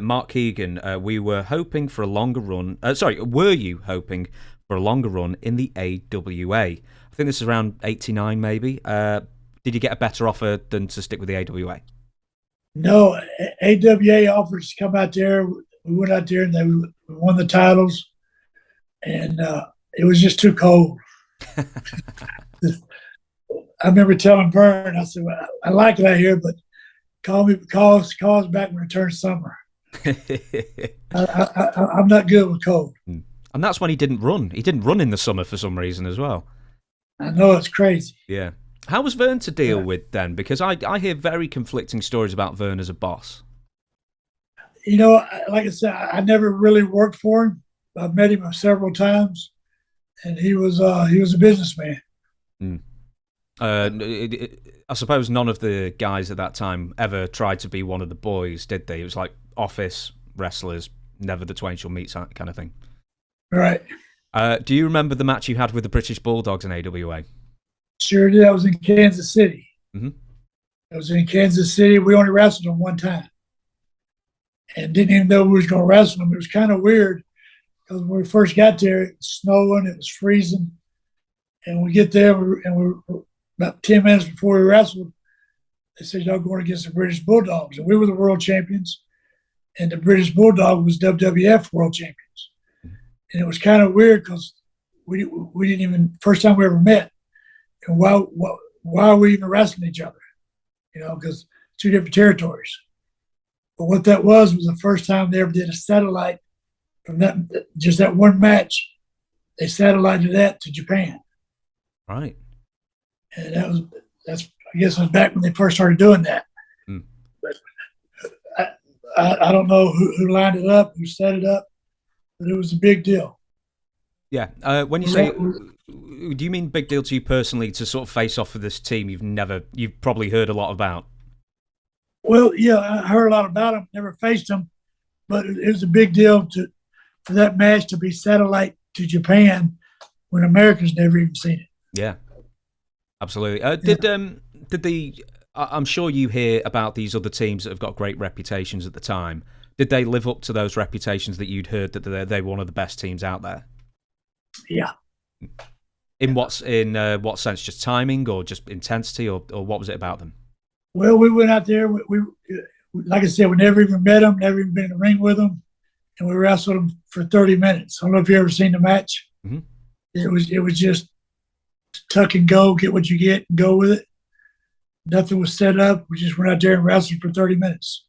Mark Keegan, we were hoping for a longer run. Were you hoping for a longer run in the AWA? I think this is around 89 maybe. Did you get a better offer than to stick with the AWA? No, AWA offered to come out there. We went out there and we won the titles, and it was just too cold. I remember telling Vern, I said, well, I like it out here, but call us back when it turns summer. I'm not good with cold. And that's when he didn't run. He didn't run in the summer for some reason as well. I know, it's crazy. Yeah. How was Vern to deal with then? Because I hear very conflicting stories about Vern as a boss. You know, like I said, I never really worked for him. I've met him several times, and he was a businessman. I suppose none of the guys at that time ever tried to be one of the boys, did they? It was like office wrestlers, never the twain shall meet kind of thing. Right. Do you remember the match you had with the British Bulldogs in AWA? Sure did. I was in Kansas City. Mm-hmm. I was in Kansas City. We only wrestled them one time, and didn't even know we was going to wrestle them. It was kind of weird because when we first got there, it was snowing, it was freezing, and we get there, and we were about 10 minutes before we wrestled. They said, "Y'all going against the British Bulldogs," and we were the world champions, and the British Bulldog was WWF world champions, and it was kind of weird because we didn't even first time we ever met. And why are we even wrestling each other? You know, because two different territories. But what that was the first time they ever did a satellite from that one match. They satellited that to Japan. Right. And that's I guess it was back when they first started doing that. But I don't know who lined it up, who set it up, but it was a big deal. Yeah. When you say, do you mean big deal to you personally to sort of face off with this team you've probably heard a lot about? Well, yeah, I heard a lot about them, never faced them, but it was a big deal for that match to be satellite to Japan when Americans never even seen it. Yeah, absolutely. I'm sure you hear about these other teams that have got great reputations at the time. Did they live up to those reputations that you'd heard that they were one of the best teams out there? Yeah. In what sense? Just timing, or just intensity, or what was it about them? Well, we went out there. We like I said, we never even met them, never even been in the ring with them, and we wrestled them for 30 minutes. I don't know if you ever seen the match. Mm-hmm. It was just tuck and go, get what you get, and go with it. Nothing was set up. We just went out there and wrestled for 30 minutes.